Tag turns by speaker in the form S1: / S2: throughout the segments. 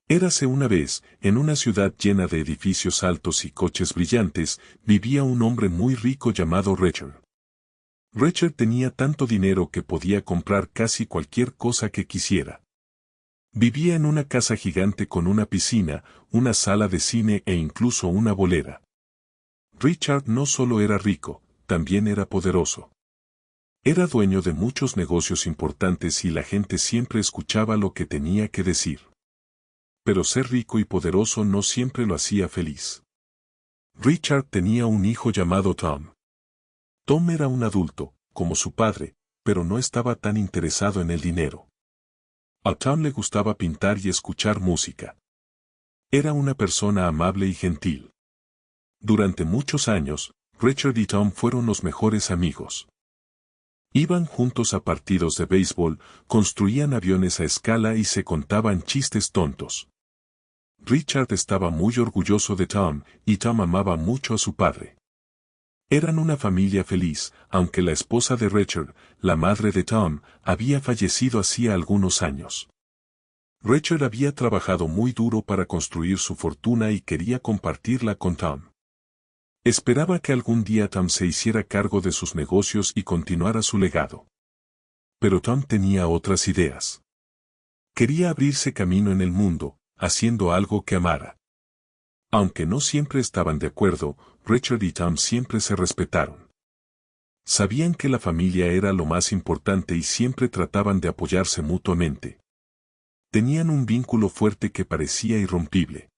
S1: Érase una vez, en una ciudad llena de edificios altos y coches brillantes, vivía un hombre muy rico llamado Richard. Richard tenía tanto dinero que podía comprar casi cualquier cosa que quisiera. Vivía en una casa gigante con una piscina, una sala de cine e incluso una bolera. Richard no solo era rico, también era poderoso. Era dueño de muchos negocios importantes y la gente siempre escuchaba lo que tenía que decir. Pero ser rico y poderoso no siempre lo hacía feliz. Richard tenía un hijo llamado Tom. Tom era un adulto, como su padre, pero no estaba tan interesado en el dinero. A Tom le gustaba pintar y escuchar música. Era una persona amable y gentil. Durante muchos años, Richard y Tom fueron los mejores amigos. Iban juntos a partidos de béisbol, construían aviones a escala y se contaban chistes tontos. Richard estaba muy orgulloso de Tom, y Tom amaba mucho a su padre. Eran una familia feliz, aunque la esposa de Richard, la madre de Tom, había fallecido hacía algunos años. Richard había trabajado muy duro para construir su fortuna y quería compartirla con Tom. Esperaba que algún día Tom se hiciera cargo de sus negocios y continuara su legado. Pero Tom tenía otras ideas. Quería abrirse camino en el mundo, haciendo algo que amara. Aunque no siempre estaban de acuerdo, Richard y Tom siempre se respetaron. Sabían que la familia era lo más importante y siempre trataban de apoyarse mutuamente. Tenían un vínculo fuerte que parecía irrompible.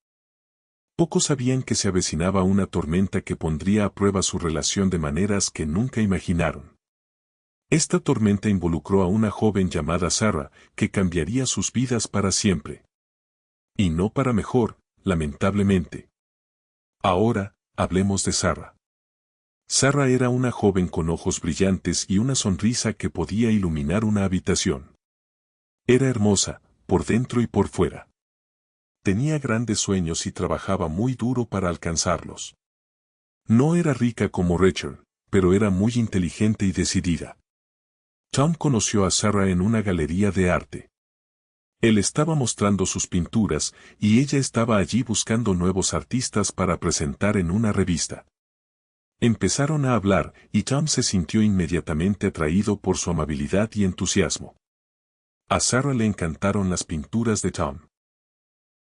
S1: Pocos sabían que se avecinaba una tormenta que pondría a prueba su relación de maneras que nunca imaginaron. Esta tormenta involucró a una joven llamada Sarah, que cambiaría sus vidas para siempre. Y no para mejor, lamentablemente. Ahora, hablemos de Sarah. Sarah era una joven con ojos brillantes y una sonrisa que podía iluminar una habitación. Era hermosa, por dentro y por fuera. Tenía grandes sueños y trabajaba muy duro para alcanzarlos. No era rica como Richard, pero era muy inteligente y decidida. Tom conoció a Sarah en una galería de arte. Él estaba mostrando sus pinturas, y ella estaba allí buscando nuevos artistas para presentar en una revista. Empezaron a hablar, y Tom se sintió inmediatamente atraído por su amabilidad y entusiasmo. A Sarah le encantaron las pinturas de Tom.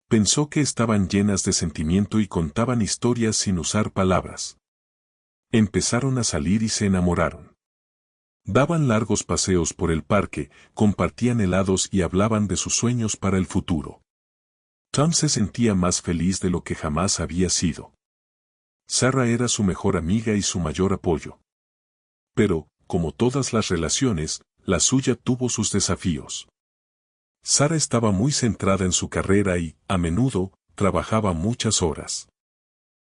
S1: Pensó que estaban llenas de sentimiento y contaban historias sin usar palabras. Empezaron a salir y se enamoraron. Daban largos paseos por el parque, compartían helados y hablaban de sus sueños para el futuro. Tom se sentía más feliz de lo que jamás había sido. Sarah era su mejor amiga y su mayor apoyo. Pero, como todas las relaciones, la suya tuvo sus desafíos. Sarah estaba muy centrada en su carrera y, a menudo, trabajaba muchas horas.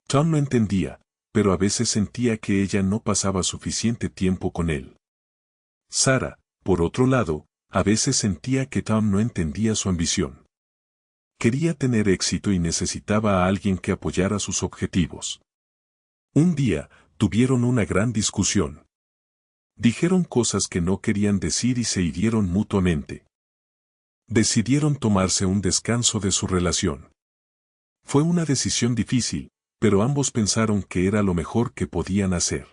S1: Tom lo entendía, pero a veces sentía que ella no pasaba suficiente tiempo con él. Sarah, por otro lado, a veces sentía que Tom no entendía su ambición. Quería tener éxito y necesitaba a alguien que apoyara sus objetivos. Un día, tuvieron una gran discusión. Dijeron cosas que no querían decir y se hirieron mutuamente. Decidieron tomarse un descanso de su relación. Fue una decisión difícil, pero ambos pensaron que era lo mejor que podían hacer.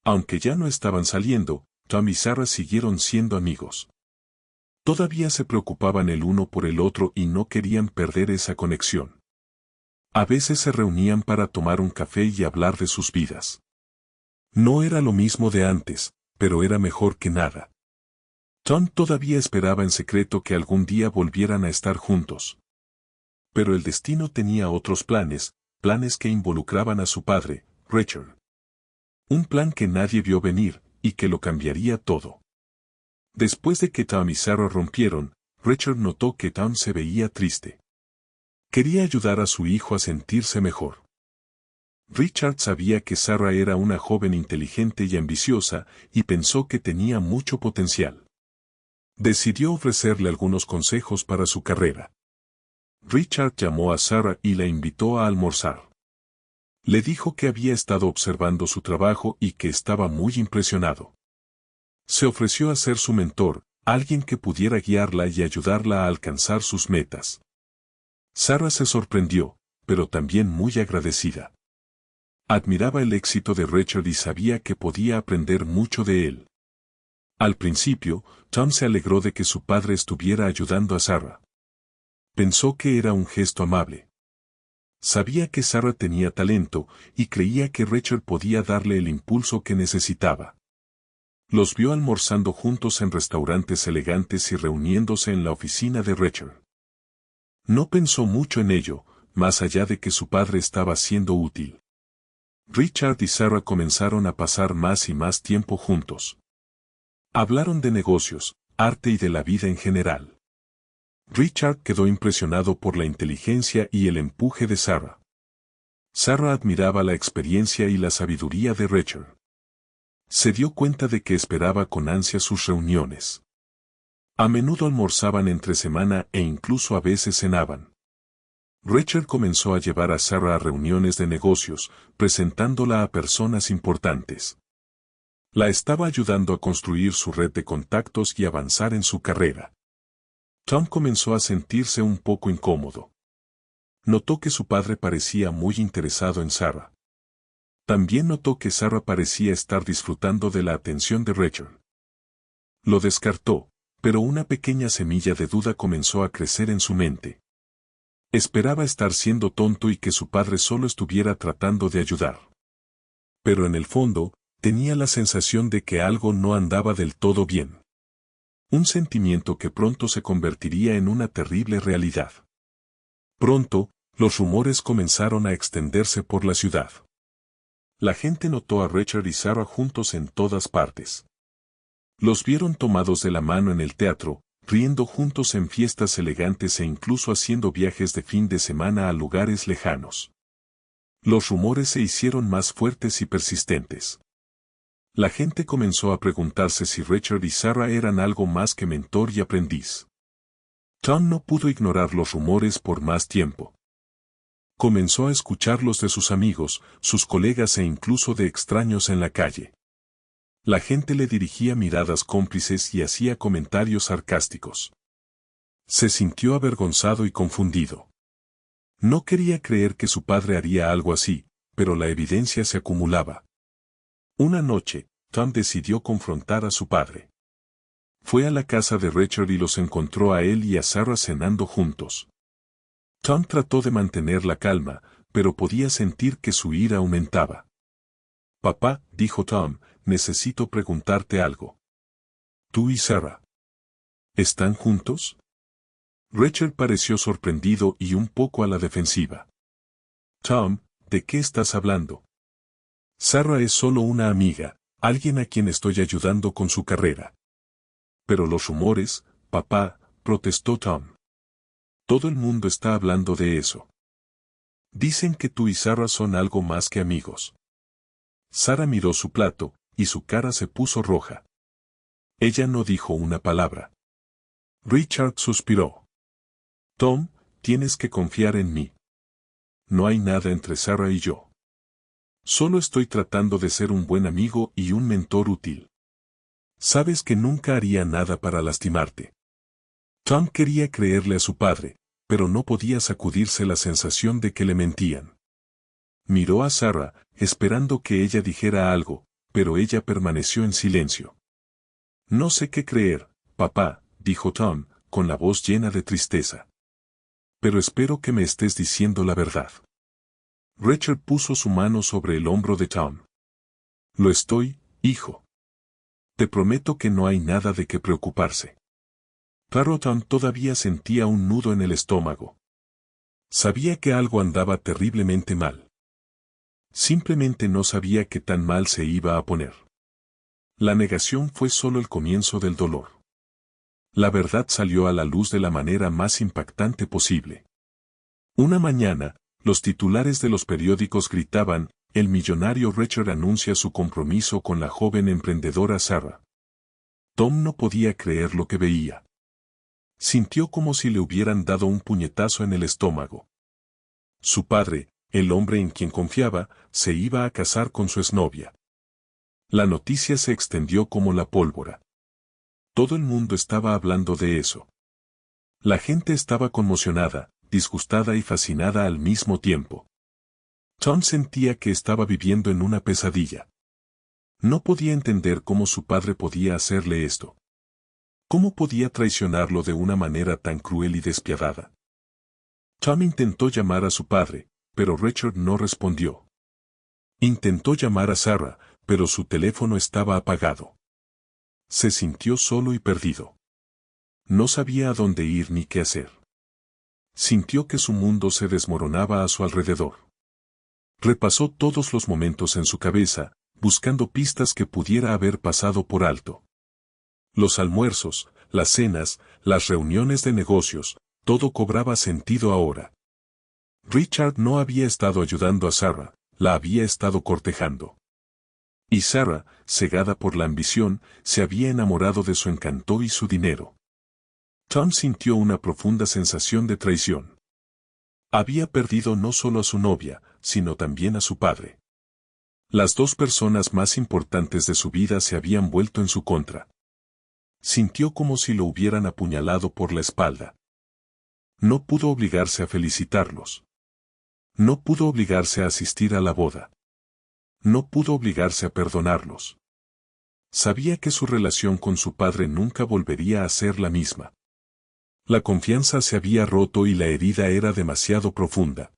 S1: Aunque ya no estaban saliendo, Tom y Sarah siguieron siendo amigos. Todavía se preocupaban el uno por el otro y no querían perder esa conexión. A veces se reunían para tomar un café y hablar de sus vidas. No era lo mismo de antes, pero era mejor que nada. Tom todavía esperaba en secreto que algún día volvieran a estar juntos. Pero el destino tenía otros planes, planes que involucraban a su padre, Richard. Un plan que nadie vio venir, y que lo cambiaría todo. Después de que Tom y Sarah rompieron, Richard notó que Tom se veía triste. Quería ayudar a su hijo a sentirse mejor. Richard sabía que Sarah era una joven inteligente y ambiciosa, y pensó que tenía mucho potencial. Decidió ofrecerle algunos consejos para su carrera. Richard llamó a Sarah y la invitó a almorzar. Le dijo que había estado observando su trabajo y que estaba muy impresionado. Se ofreció a ser su mentor, alguien que pudiera guiarla y ayudarla a alcanzar sus metas. Sarah se sorprendió, pero también muy agradecida. Admiraba el éxito de Richard y sabía que podía aprender mucho de él. Al principio, Tom se alegró de que su padre estuviera ayudando a Sarah. Pensó que era un gesto amable. Sabía que Sarah tenía talento y creía que Richard podía darle el impulso que necesitaba. Los vio almorzando juntos en restaurantes elegantes y reuniéndose en la oficina de Richard. No pensó mucho en ello, más allá de que su padre estaba siendo útil. Richard y Sarah comenzaron a pasar más y más tiempo juntos. Hablaron de negocios, arte y de la vida en general. Richard quedó impresionado por la inteligencia y el empuje de Sarah. Sarah admiraba la experiencia y la sabiduría de Richard. Se dio cuenta de que esperaba con ansia sus reuniones. A menudo almorzaban entre semana e incluso a veces cenaban. Richard comenzó a llevar a Sarah a reuniones de negocios, presentándola a personas importantes. La estaba ayudando a construir su red de contactos y avanzar en su carrera. Tom comenzó a sentirse un poco incómodo. Notó que su padre parecía muy interesado en Sarah. También notó que Sarah parecía estar disfrutando de la atención de Richard. Lo descartó, pero una pequeña semilla de duda comenzó a crecer en su mente. Esperaba estar siendo tonto y que su padre solo estuviera tratando de ayudar. Pero en el fondo, tenía la sensación de que algo no andaba del todo bien. Un sentimiento que pronto se convertiría en una terrible realidad. Pronto, los rumores comenzaron a extenderse por la ciudad. La gente notó a Richard y Sarah juntos en todas partes. Los vieron tomados de la mano en el teatro, riendo juntos en fiestas elegantes e incluso haciendo viajes de fin de semana a lugares lejanos. Los rumores se hicieron más fuertes y persistentes. La gente comenzó a preguntarse si Richard y Sarah eran algo más que mentor y aprendiz. Tom no pudo ignorar los rumores por más tiempo. Comenzó a escucharlos de sus amigos, sus colegas e incluso de extraños en la calle. La gente le dirigía miradas cómplices y hacía comentarios sarcásticos. Se sintió avergonzado y confundido. No quería creer que su padre haría algo así, pero la evidencia se acumulaba. Una noche, Tom decidió confrontar a su padre. Fue a la casa de Richard y los encontró a él y a Sarah cenando juntos. Tom trató de mantener la calma, pero podía sentir que su ira aumentaba. «Papá», dijo Tom, «necesito preguntarte algo. ¿Tú y Sarah están juntos?» Richard pareció sorprendido y un poco a la defensiva. «Tom, ¿de qué estás hablando? Sarah es solo una amiga, alguien a quien estoy ayudando con su carrera». «Pero los rumores, papá», protestó Tom. «Todo el mundo está hablando de eso. Dicen que tú y Sarah son algo más que amigos». Sarah miró su plato, y su cara se puso roja. Ella no dijo una palabra. Richard suspiró. «Tom, tienes que confiar en mí. No hay nada entre Sarah y yo. Solo estoy tratando de ser un buen amigo y un mentor útil. Sabes que nunca haría nada para lastimarte». Tom quería creerle a su padre, pero no podía sacudirse la sensación de que le mentían. Miró a Sarah, esperando que ella dijera algo, pero ella permaneció en silencio. «No sé qué creer, papá», dijo Tom, con la voz llena de tristeza. «Pero espero que me estés diciendo la verdad». Richard puso su mano sobre el hombro de Tom. «Lo estoy, hijo. Te prometo que no hay nada de qué preocuparse». Pero Tom todavía sentía un nudo en el estómago. Sabía que algo andaba terriblemente mal. Simplemente no sabía qué tan mal se iba a poner. La negación fue solo el comienzo del dolor. La verdad salió a la luz de la manera más impactante posible. Una mañana, los titulares de los periódicos gritaban: «El millonario Richard anuncia su compromiso con la joven emprendedora Sarah». Tom no podía creer lo que veía. Sintió como si le hubieran dado un puñetazo en el estómago. Su padre, el hombre en quien confiaba, se iba a casar con su exnovia. La noticia se extendió como la pólvora. Todo el mundo estaba hablando de eso. La gente estaba conmocionada, disgustada y fascinada al mismo tiempo. Tom sentía que estaba viviendo en una pesadilla. No podía entender cómo su padre podía hacerle esto. ¿Cómo podía traicionarlo de una manera tan cruel y despiadada? Tom intentó llamar a su padre, pero Richard no respondió. Intentó llamar a Sarah, pero su teléfono estaba apagado. Se sintió solo y perdido. No sabía a dónde ir ni qué hacer. Sintió que su mundo se desmoronaba a su alrededor. Repasó todos los momentos en su cabeza, buscando pistas que pudiera haber pasado por alto. Los almuerzos, las cenas, las reuniones de negocios, todo cobraba sentido ahora. Richard no había estado ayudando a Sarah, la había estado cortejando. Y Sarah, cegada por la ambición, se había enamorado de su encanto y su dinero. Tom sintió una profunda sensación de traición. Había perdido no solo a su novia, sino también a su padre. Las dos personas más importantes de su vida se habían vuelto en su contra. Sintió como si lo hubieran apuñalado por la espalda. No pudo obligarse a felicitarlos. No pudo obligarse a asistir a la boda. No pudo obligarse a perdonarlos. Sabía que su relación con su padre nunca volvería a ser la misma. La confianza se había roto y la herida era demasiado profunda.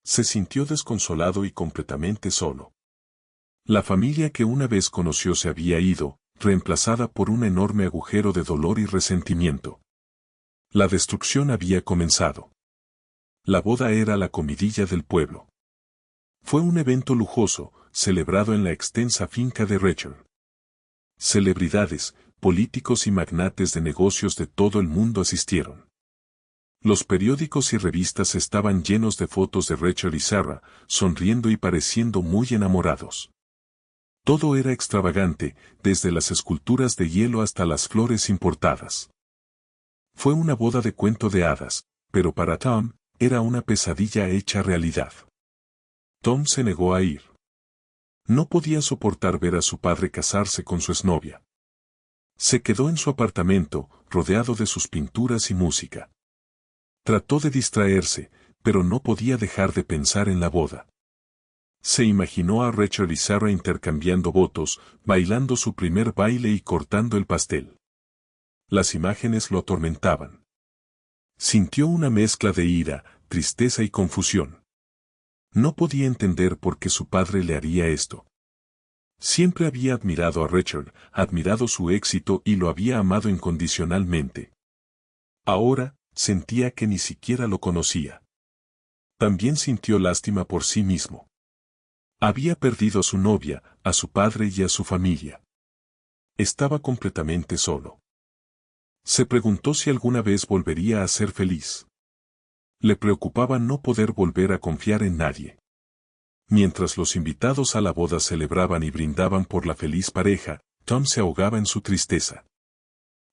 S1: Se sintió desconsolado y completamente solo. La familia que una vez conoció se había ido, reemplazada por un enorme agujero de dolor y resentimiento. La destrucción había comenzado. La boda era la comidilla del pueblo. Fue un evento lujoso, celebrado en la extensa finca de Richard. Celebridades, políticos y magnates de negocios de todo el mundo asistieron. Los periódicos y revistas estaban llenos de fotos de Richard y Sarah, sonriendo y pareciendo muy enamorados. Todo era extravagante, desde las esculturas de hielo hasta las flores importadas. Fue una boda de cuento de hadas, pero para Tom, era una pesadilla hecha realidad. Tom se negó a ir. No podía soportar ver a su padre casarse con su exnovia. Se quedó en su apartamento, rodeado de sus pinturas y música. Trató de distraerse, pero no podía dejar de pensar en la boda. Se imaginó a Richard y Sarah intercambiando votos, bailando su primer baile y cortando el pastel. Las imágenes lo atormentaban. Sintió una mezcla de ira, tristeza y confusión. No podía entender por qué su padre le haría esto. Siempre había admirado a Richard, admirado su éxito y lo había amado incondicionalmente. Ahora, sentía que ni siquiera lo conocía. También sintió lástima por sí mismo. Había perdido a su novia, a su padre y a su familia. Estaba completamente solo. Se preguntó si alguna vez volvería a ser feliz. Le preocupaba no poder volver a confiar en nadie. Mientras los invitados a la boda celebraban y brindaban por la feliz pareja, Tom se ahogaba en su tristeza.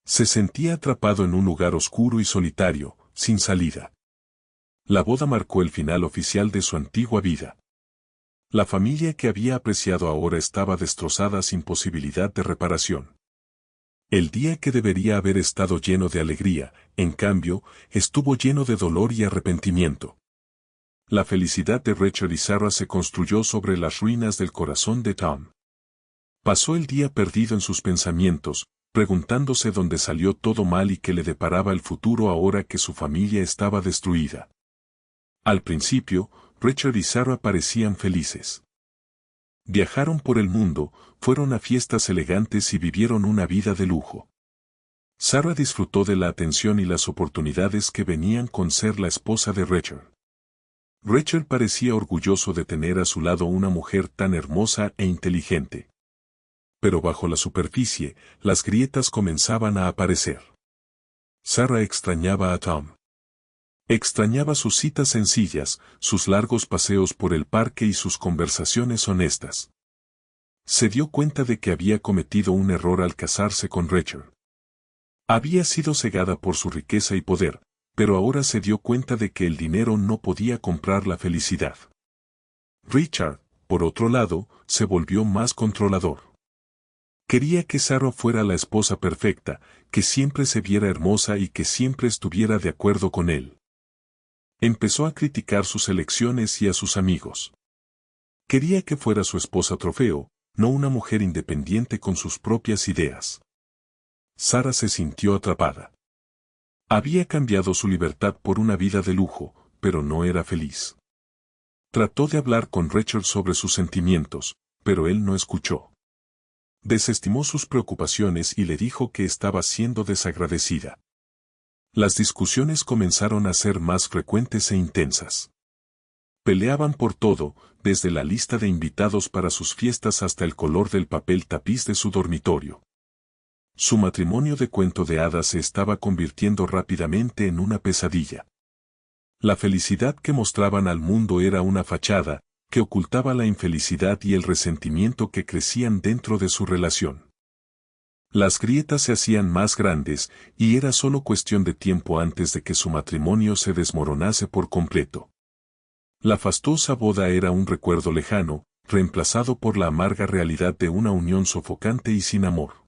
S1: Se sentía atrapado en un lugar oscuro y solitario, sin salida. La boda marcó el final oficial de su antigua vida. La familia que había apreciado ahora estaba destrozada sin posibilidad de reparación. El día que debería haber estado lleno de alegría, en cambio, estuvo lleno de dolor y arrepentimiento. La felicidad de Richard y Sarah se construyó sobre las ruinas del corazón de Tom. Pasó el día perdido en sus pensamientos, preguntándose dónde salió todo mal y qué le deparaba el futuro ahora que su familia estaba destruida. Al principio, Richard y Sarah parecían felices. Viajaron por el mundo, fueron a fiestas elegantes y vivieron una vida de lujo. Sarah disfrutó de la atención y las oportunidades que venían con ser la esposa de Richard. Richard parecía orgulloso de tener a su lado una mujer tan hermosa e inteligente. Pero bajo la superficie, las grietas comenzaban a aparecer. Sarah extrañaba a Tom. Extrañaba sus citas sencillas, sus largos paseos por el parque y sus conversaciones honestas. Se dio cuenta de que había cometido un error al casarse con Richard. Había sido cegada por su riqueza y poder, pero ahora se dio cuenta de que el dinero no podía comprar la felicidad. Richard, por otro lado, se volvió más controlador. Quería que Sarah fuera la esposa perfecta, que siempre se viera hermosa y que siempre estuviera de acuerdo con él. Empezó a criticar sus elecciones y a sus amigos. Quería que fuera su esposa trofeo, no una mujer independiente con sus propias ideas. Sarah se sintió atrapada. Había cambiado su libertad por una vida de lujo, pero no era feliz. Trató de hablar con Rachel sobre sus sentimientos, pero él no escuchó. Desestimó sus preocupaciones y le dijo que estaba siendo desagradecida. Las discusiones comenzaron a ser más frecuentes e intensas. Peleaban por todo, desde la lista de invitados para sus fiestas hasta el color del papel tapiz de su dormitorio. Su matrimonio de cuento de hadas se estaba convirtiendo rápidamente en una pesadilla. La felicidad que mostraban al mundo era una fachada, que ocultaba la infelicidad y el resentimiento que crecían dentro de su relación. Las grietas se hacían más grandes, y era solo cuestión de tiempo antes de que su matrimonio se desmoronase por completo. La fastuosa boda era un recuerdo lejano, reemplazado por la amarga realidad de una unión sofocante y sin amor.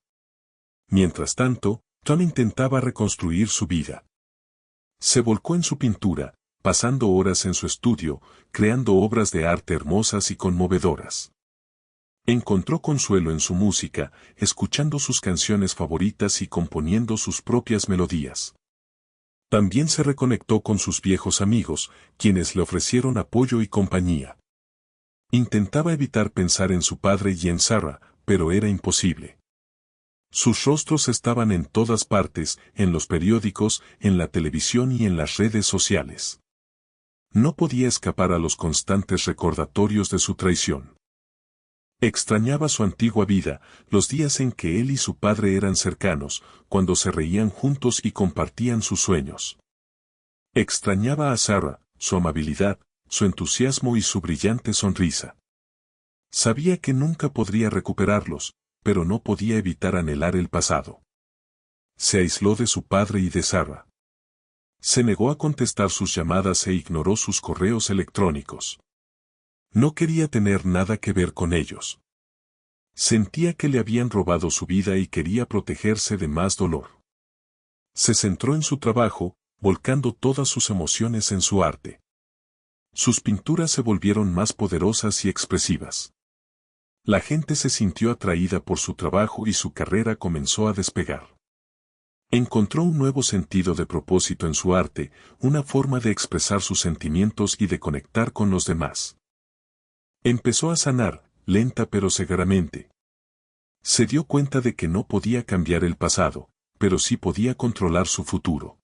S1: Mientras tanto, Tom intentaba reconstruir su vida. Se volcó en su pintura, pasando horas en su estudio, creando obras de arte hermosas y conmovedoras. Encontró consuelo en su música, escuchando sus canciones favoritas y componiendo sus propias melodías. También se reconectó con sus viejos amigos, quienes le ofrecieron apoyo y compañía. Intentaba evitar pensar en su padre y en Sarah, pero era imposible. Sus rostros estaban en todas partes, en los periódicos, en la televisión y en las redes sociales. No podía escapar a los constantes recordatorios de su traición. Extrañaba su antigua vida, los días en que él y su padre eran cercanos, cuando se reían juntos y compartían sus sueños. Extrañaba a Sarah, su amabilidad, su entusiasmo y su brillante sonrisa. Sabía que nunca podría recuperarlos, pero no podía evitar anhelar el pasado. Se aisló de su padre y de Sarah. Se negó a contestar sus llamadas e ignoró sus correos electrónicos. No quería tener nada que ver con ellos. Sentía que le habían robado su vida y quería protegerse de más dolor. Se centró en su trabajo, volcando todas sus emociones en su arte. Sus pinturas se volvieron más poderosas y expresivas. La gente se sintió atraída por su trabajo y su carrera comenzó a despegar. Encontró un nuevo sentido de propósito en su arte, una forma de expresar sus sentimientos y de conectar con los demás. Empezó a sanar, lenta pero seguramente. Se dio cuenta de que no podía cambiar el pasado, pero sí podía controlar su futuro.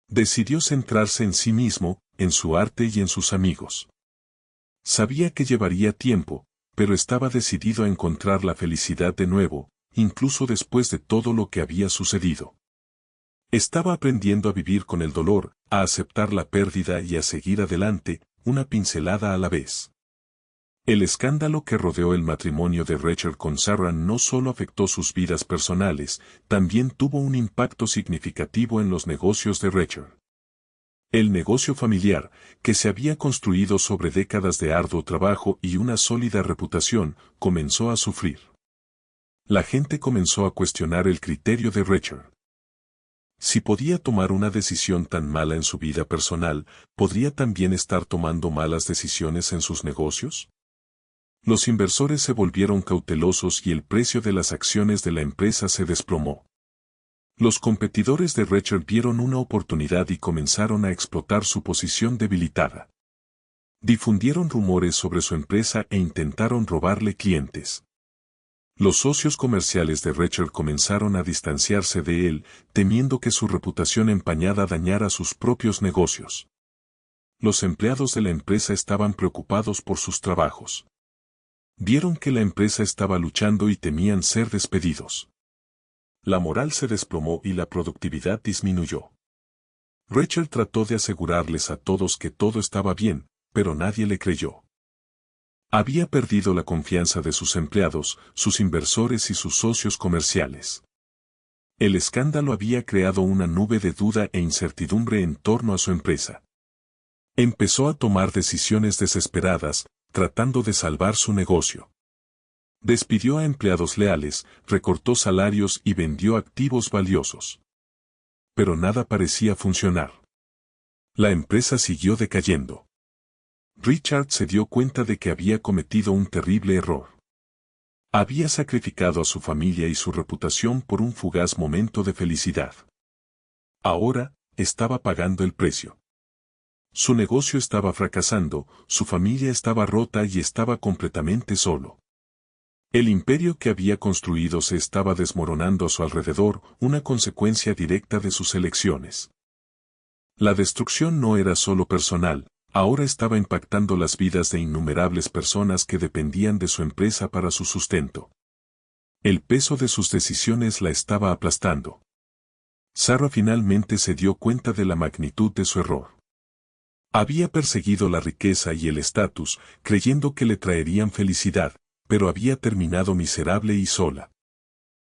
S1: Decidió centrarse en sí mismo, en su arte y en sus amigos. Sabía que llevaría tiempo, pero estaba decidido a encontrar la felicidad de nuevo, incluso después de todo lo que había sucedido. Estaba aprendiendo a vivir con el dolor, a aceptar la pérdida y a seguir adelante, una pincelada a la vez. El escándalo que rodeó el matrimonio de Rachel con Sarah no solo afectó sus vidas personales, también tuvo un impacto significativo en los negocios de Rachel. El negocio familiar, que se había construido sobre décadas de arduo trabajo y una sólida reputación, comenzó a sufrir. La gente comenzó a cuestionar el criterio de Rachel. Si podía tomar una decisión tan mala en su vida personal, ¿podría también estar tomando malas decisiones en sus negocios? Los inversores se volvieron cautelosos y el precio de las acciones de la empresa se desplomó. Los competidores de Rachel vieron una oportunidad y comenzaron a explotar su posición debilitada. Difundieron rumores sobre su empresa e intentaron robarle clientes. Los socios comerciales de Rachel comenzaron a distanciarse de él, temiendo que su reputación empañada dañara sus propios negocios. Los empleados de la empresa estaban preocupados por sus trabajos. Vieron que la empresa estaba luchando y temían ser despedidos. La moral se desplomó y la productividad disminuyó. Rachel trató de asegurarles a todos que todo estaba bien, pero nadie le creyó. Había perdido la confianza de sus empleados, sus inversores y sus socios comerciales. El escándalo había creado una nube de duda e incertidumbre en torno a su empresa. Empezó a tomar decisiones desesperadas, tratando de salvar su negocio. Despidió a empleados leales, recortó salarios y vendió activos valiosos. Pero nada parecía funcionar. La empresa siguió decayendo. Richard se dio cuenta de que había cometido un terrible error. Había sacrificado a su familia y su reputación por un fugaz momento de felicidad. Ahora, estaba pagando el precio. Su negocio estaba fracasando, su familia estaba rota y estaba completamente solo. El imperio que había construido se estaba desmoronando a su alrededor, una consecuencia directa de sus elecciones. La destrucción no era solo personal, ahora estaba impactando las vidas de innumerables personas que dependían de su empresa para su sustento. El peso de sus decisiones la estaba aplastando. Sarah finalmente se dio cuenta de la magnitud de su error. Había perseguido la riqueza y el estatus, creyendo que le traerían felicidad, pero había terminado miserable y sola.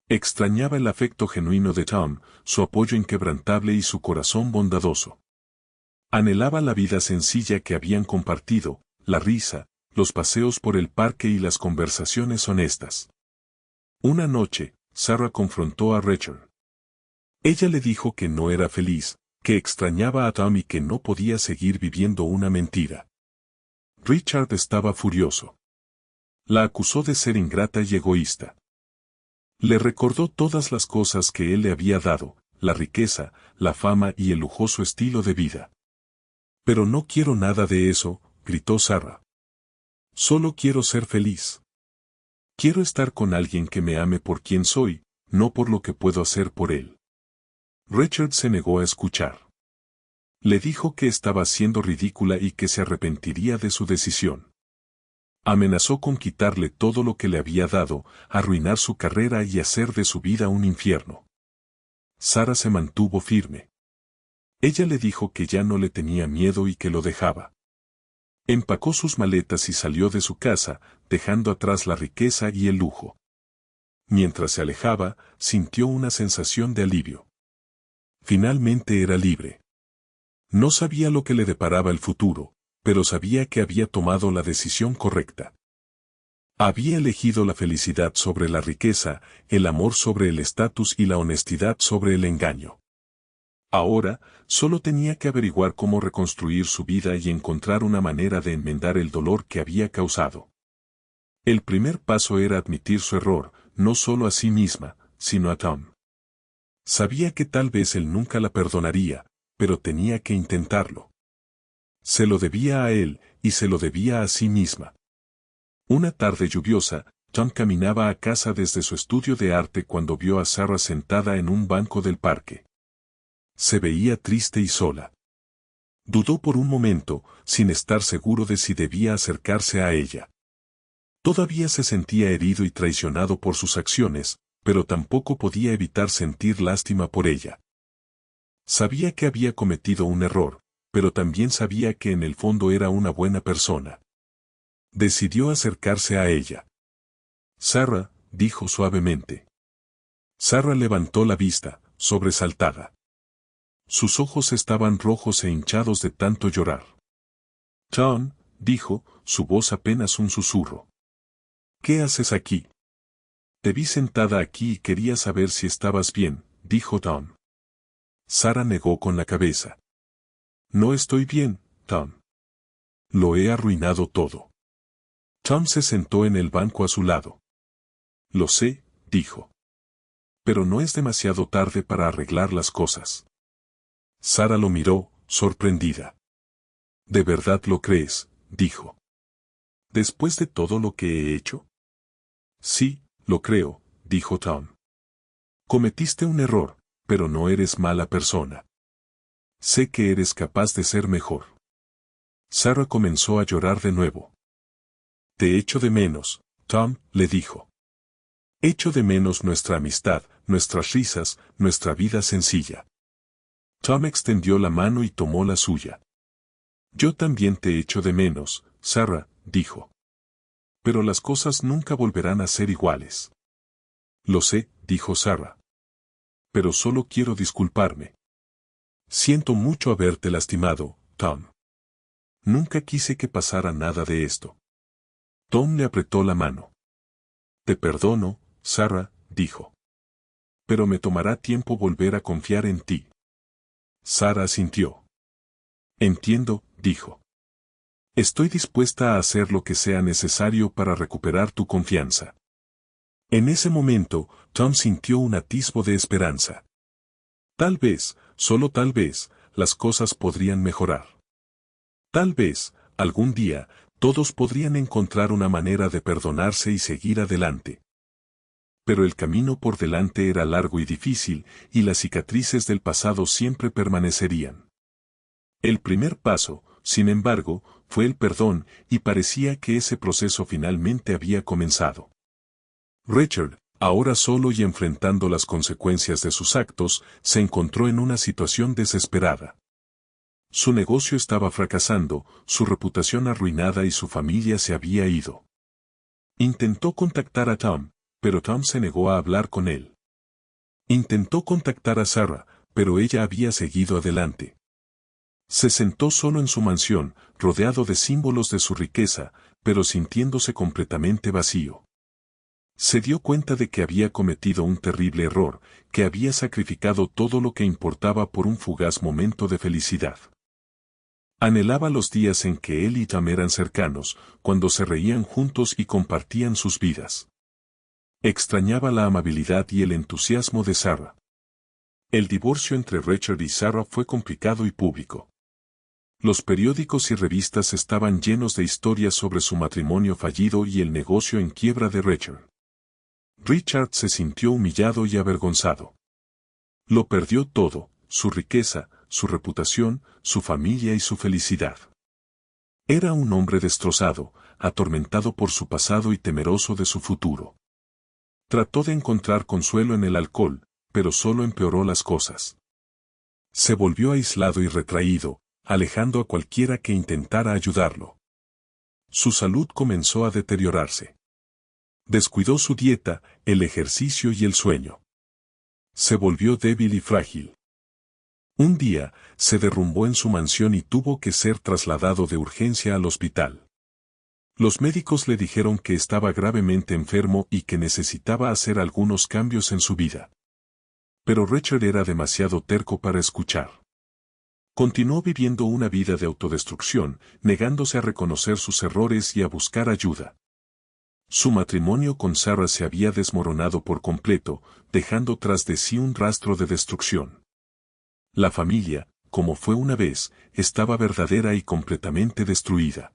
S1: Extrañaba el afecto genuino de Tom, su apoyo inquebrantable y su corazón bondadoso. Anhelaba la vida sencilla que habían compartido, la risa, los paseos por el parque y las conversaciones honestas. Una noche, Sarah confrontó a Rachel. Ella le dijo que no era feliz, que extrañaba a Tom y que no podía seguir viviendo una mentira. Richard estaba furioso. La acusó de ser ingrata y egoísta. Le recordó todas las cosas que él le había dado, la riqueza, la fama y el lujoso estilo de vida. Pero no quiero nada de eso, gritó Sarah. Solo quiero ser feliz. Quiero estar con alguien que me ame por quien soy, no por lo que puedo hacer por él. Richard se negó a escuchar. Le dijo que estaba siendo ridícula y que se arrepentiría de su decisión. Amenazó con quitarle todo lo que le había dado, arruinar su carrera y hacer de su vida un infierno. Sarah se mantuvo firme. Ella le dijo que ya no le tenía miedo y que lo dejaba. Empacó sus maletas y salió de su casa, dejando atrás la riqueza y el lujo. Mientras se alejaba, sintió una sensación de alivio. Finalmente era libre. No sabía lo que le deparaba el futuro, pero sabía que había tomado la decisión correcta. Había elegido la felicidad sobre la riqueza, el amor sobre el estatus y la honestidad sobre el engaño. Ahora, solo tenía que averiguar cómo reconstruir su vida y encontrar una manera de enmendar el dolor que había causado. El primer paso era admitir su error, no solo a sí misma, sino a Tom. Sabía que tal vez él nunca la perdonaría, pero tenía que intentarlo. Se lo debía a él, y se lo debía a sí misma. Una tarde lluviosa, Tom caminaba a casa desde su estudio de arte cuando vio a Sarah sentada en un banco del parque. Se veía triste y sola. Dudó por un momento, sin estar seguro de si debía acercarse a ella. Todavía se sentía herido y traicionado por sus acciones, pero tampoco podía evitar sentir lástima por ella. Sabía que había cometido un error, pero también sabía que en el fondo era una buena persona. Decidió acercarse a ella. Sarah, dijo suavemente. Sarah levantó la vista, sobresaltada. Sus ojos estaban rojos e hinchados de tanto llorar. Tom, dijo, su voz apenas un susurro. ¿Qué haces aquí? Te vi sentada aquí y quería saber si estabas bien, dijo Tom. Sarah negó con la cabeza. No estoy bien, Tom. Lo he arruinado todo. Tom se sentó en el banco a su lado. Lo sé, dijo. Pero no es demasiado tarde para arreglar las cosas. Sarah lo miró, sorprendida. ¿De verdad lo crees? Dijo. ¿Después de todo lo que he hecho? Sí, lo creo, dijo Tom. Cometiste un error, pero no eres mala persona. Sé que eres capaz de ser mejor. Sarah comenzó a llorar de nuevo. Te echo de menos, Tom, le dijo. Echo de menos nuestra amistad, nuestras risas, nuestra vida sencilla. Tom extendió la mano y tomó la suya. Yo también te echo de menos, Sarah, dijo. Pero las cosas nunca volverán a ser iguales. Lo sé, dijo Sarah. Pero solo quiero disculparme. Siento mucho haberte lastimado, Tom. Nunca quise que pasara nada de esto. Tom le apretó la mano. Te perdono, Sarah, dijo. Pero me tomará tiempo volver a confiar en ti. Sarah asintió. Entiendo, dijo. Estoy dispuesta a hacer lo que sea necesario para recuperar tu confianza. En ese momento, Tom sintió un atisbo de esperanza. Tal vez, solo tal vez, las cosas podrían mejorar. Tal vez, algún día, todos podrían encontrar una manera de perdonarse y seguir adelante. Pero el camino por delante era largo y difícil, y las cicatrices del pasado siempre permanecerían. El primer paso, sin embargo, fue el perdón, y parecía que ese proceso finalmente había comenzado. Richard, ahora solo y enfrentando las consecuencias de sus actos, se encontró en una situación desesperada. Su negocio estaba fracasando, su reputación arruinada y su familia se había ido. Intentó contactar a Tom, pero Tom se negó a hablar con él. Intentó contactar a Sarah, pero ella había seguido adelante. Se sentó solo en su mansión, rodeado de símbolos de su riqueza, pero sintiéndose completamente vacío. Se dio cuenta de que había cometido un terrible error, que había sacrificado todo lo que importaba por un fugaz momento de felicidad. Anhelaba los días en que él y Tom eran cercanos, cuando se reían juntos y compartían sus vidas. Extrañaba la amabilidad y el entusiasmo de Sarah. El divorcio entre Richard y Sarah fue complicado y público. Los periódicos y revistas estaban llenos de historias sobre su matrimonio fallido y el negocio en quiebra de Richard. Richard se sintió humillado y avergonzado. Lo perdió todo, su riqueza, su reputación, su familia y su felicidad. Era un hombre destrozado, atormentado por su pasado y temeroso de su futuro. Trató de encontrar consuelo en el alcohol, pero solo empeoró las cosas. Se volvió aislado y retraído, alejando a cualquiera que intentara ayudarlo. Su salud comenzó a deteriorarse. Descuidó su dieta, el ejercicio y el sueño. Se volvió débil y frágil. Un día, se derrumbó en su mansión y tuvo que ser trasladado de urgencia al hospital. Los médicos le dijeron que estaba gravemente enfermo y que necesitaba hacer algunos cambios en su vida. Pero Richard era demasiado terco para escuchar. Continuó viviendo una vida de autodestrucción, negándose a reconocer sus errores y a buscar ayuda. Su matrimonio con Sarah se había desmoronado por completo, dejando tras de sí un rastro de destrucción. La familia, como fue una vez, estaba verdadera y completamente destruida.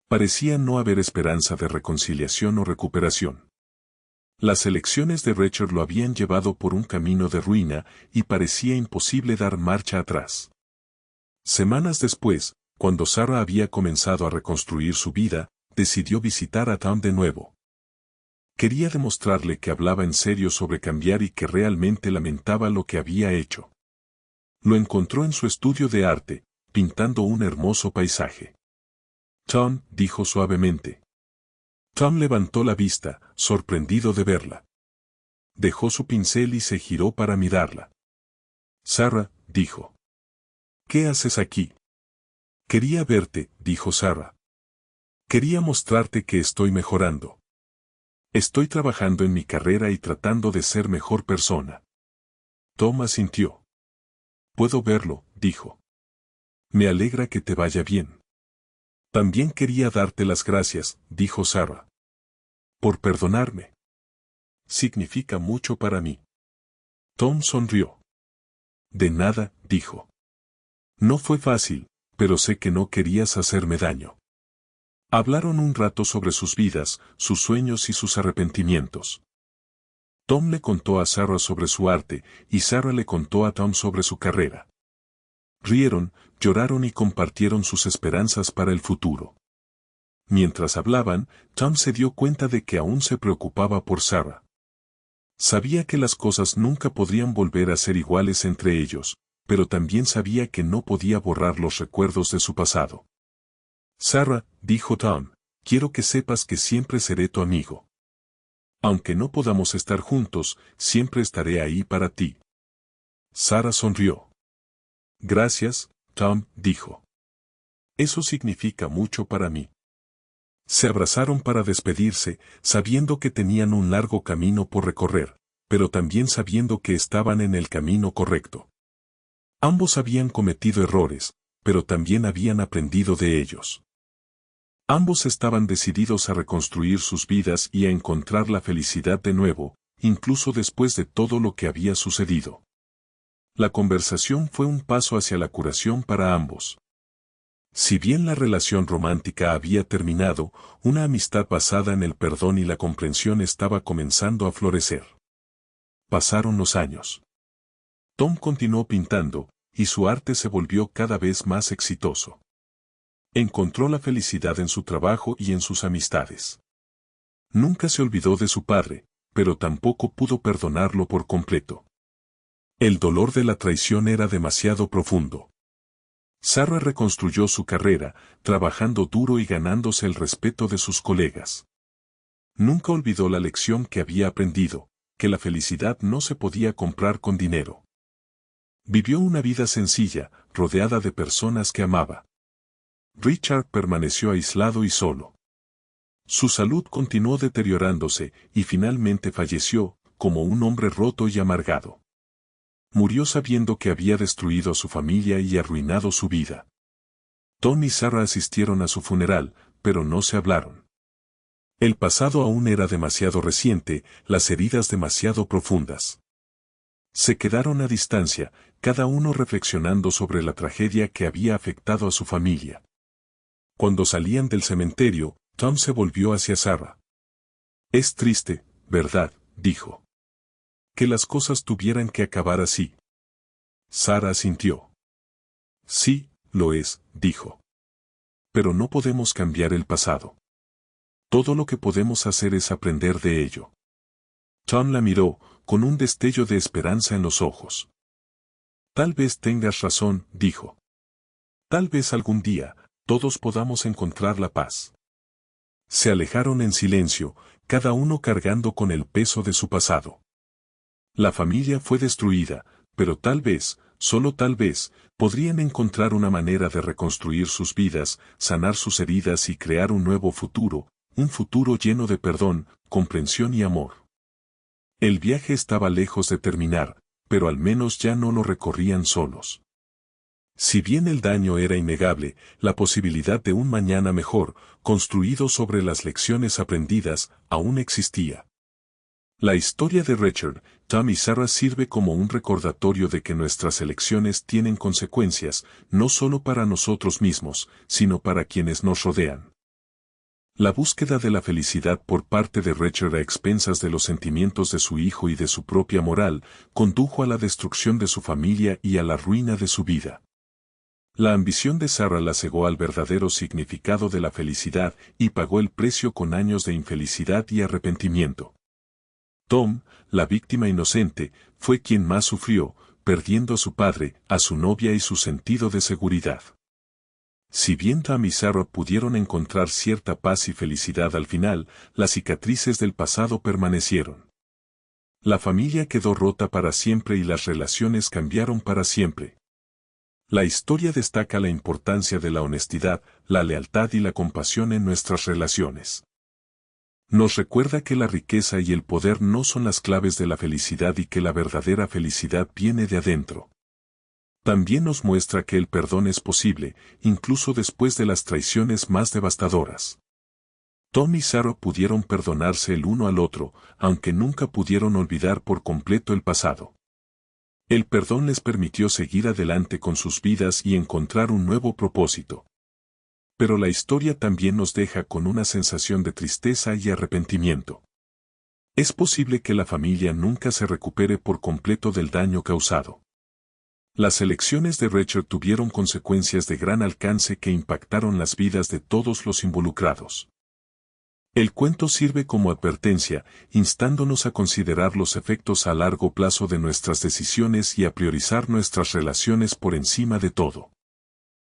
S1: Parecía no haber esperanza de reconciliación o recuperación. Las elecciones de Richard lo habían llevado por un camino de ruina y parecía imposible dar marcha atrás. Semanas después, cuando Sarah había comenzado a reconstruir su vida, decidió visitar a Tom de nuevo. Quería demostrarle que hablaba en serio sobre cambiar y que realmente lamentaba lo que había hecho. Lo encontró en su estudio de arte, pintando un hermoso paisaje. Tom, dijo suavemente. Tom levantó la vista, sorprendido de verla. Dejó su pincel y se giró para mirarla. Sarah, dijo. ¿Qué haces aquí? Quería verte, dijo Sarah. Quería mostrarte que estoy mejorando. Estoy trabajando en mi carrera y tratando de ser mejor persona. Tom asintió. Puedo verlo, dijo. Me alegra que te vaya bien. También quería darte las gracias, dijo Sarah. Por perdonarme. Significa mucho para mí. Tom sonrió. De nada, dijo. No fue fácil, pero sé que no querías hacerme daño. Hablaron un rato sobre sus vidas, sus sueños y sus arrepentimientos. Tom le contó a Sarah sobre su arte, y Sarah le contó a Tom sobre su carrera. Rieron, lloraron y compartieron sus esperanzas para el futuro. Mientras hablaban, Tom se dio cuenta de que aún se preocupaba por Sarah. Sabía que las cosas nunca podrían volver a ser iguales entre ellos, pero también sabía que no podía borrar los recuerdos de su pasado. Sarah, dijo Tom, quiero que sepas que siempre seré tu amigo. Aunque no podamos estar juntos, siempre estaré ahí para ti. Sarah sonrió. Gracias, Tom, dijo. Eso significa mucho para mí. Se abrazaron para despedirse, sabiendo que tenían un largo camino por recorrer, pero también sabiendo que estaban en el camino correcto. Ambos habían cometido errores, pero también habían aprendido de ellos. Ambos estaban decididos a reconstruir sus vidas y a encontrar la felicidad de nuevo, incluso después de todo lo que había sucedido. La conversación fue un paso hacia la curación para ambos. Si bien la relación romántica había terminado, una amistad basada en el perdón y la comprensión estaba comenzando a florecer. Pasaron los años. Tom continuó pintando, y su arte se volvió cada vez más exitoso. Encontró la felicidad en su trabajo y en sus amistades. Nunca se olvidó de su padre, pero tampoco pudo perdonarlo por completo. El dolor de la traición era demasiado profundo. Sarah reconstruyó su carrera, trabajando duro y ganándose el respeto de sus colegas. Nunca olvidó la lección que había aprendido, que la felicidad no se podía comprar con dinero. Vivió una vida sencilla, rodeada de personas que amaba. Richard permaneció aislado y solo. Su salud continuó deteriorándose y finalmente falleció, como un hombre roto y amargado. Murió sabiendo que había destruido a su familia y arruinado su vida. Tom y Sarah asistieron a su funeral, pero no se hablaron. El pasado aún era demasiado reciente, las heridas demasiado profundas. Se quedaron a distancia, cada uno reflexionando sobre la tragedia que había afectado a su familia. Cuando salían del cementerio, Tom se volvió hacia Sarah. «Es triste, ¿verdad?», dijo. «Que las cosas tuvieran que acabar así». Sarah asintió. «Sí, lo es», dijo. «Pero no podemos cambiar el pasado. Todo lo que podemos hacer es aprender de ello». Tom la miró, con un destello de esperanza en los ojos. «Tal vez tengas razón», dijo. «Tal vez algún día, todos podamos encontrar la paz». Se alejaron en silencio, cada uno cargando con el peso de su pasado. La familia fue destruida, pero tal vez, solo tal vez, podrían encontrar una manera de reconstruir sus vidas, sanar sus heridas y crear un nuevo futuro, un futuro lleno de perdón, comprensión y amor. El viaje estaba lejos de terminar, pero al menos ya no lo recorrían solos. Si bien el daño era innegable, la posibilidad de un mañana mejor, construido sobre las lecciones aprendidas, aún existía. La historia de Richard, Tom y Sarah sirve como un recordatorio de que nuestras elecciones tienen consecuencias, no solo para nosotros mismos, sino para quienes nos rodean. La búsqueda de la felicidad por parte de Richard a expensas de los sentimientos de su hijo y de su propia moral, condujo a la destrucción de su familia y a la ruina de su vida. La ambición de Sarah la cegó al verdadero significado de la felicidad y pagó el precio con años de infelicidad y arrepentimiento. Tom, la víctima inocente, fue quien más sufrió, perdiendo a su padre, a su novia y su sentido de seguridad. Si bien Tom y Sarah pudieron encontrar cierta paz y felicidad al final, las cicatrices del pasado permanecieron. La familia quedó rota para siempre y las relaciones cambiaron para siempre. La historia destaca la importancia de la honestidad, la lealtad y la compasión en nuestras relaciones. Nos recuerda que la riqueza y el poder no son las claves de la felicidad y que la verdadera felicidad viene de adentro. También nos muestra que el perdón es posible, incluso después de las traiciones más devastadoras. Tom y Sarah pudieron perdonarse el uno al otro, aunque nunca pudieron olvidar por completo el pasado. El perdón les permitió seguir adelante con sus vidas y encontrar un nuevo propósito. Pero la historia también nos deja con una sensación de tristeza y arrepentimiento. Es posible que la familia nunca se recupere por completo del daño causado. Las elecciones de Richard tuvieron consecuencias de gran alcance que impactaron las vidas de todos los involucrados. El cuento sirve como advertencia, instándonos a considerar los efectos a largo plazo de nuestras decisiones y a priorizar nuestras relaciones por encima de todo.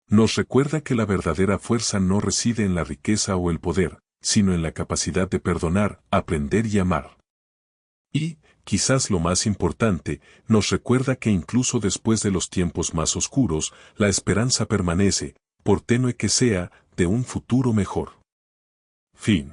S1: Nos recuerda que la verdadera fuerza no reside en la riqueza o el poder, sino en la capacidad de perdonar, aprender y amar. Y, quizás lo más importante, nos recuerda que incluso después de los tiempos más oscuros, la esperanza permanece, por tenue que sea, de un futuro mejor. Fin.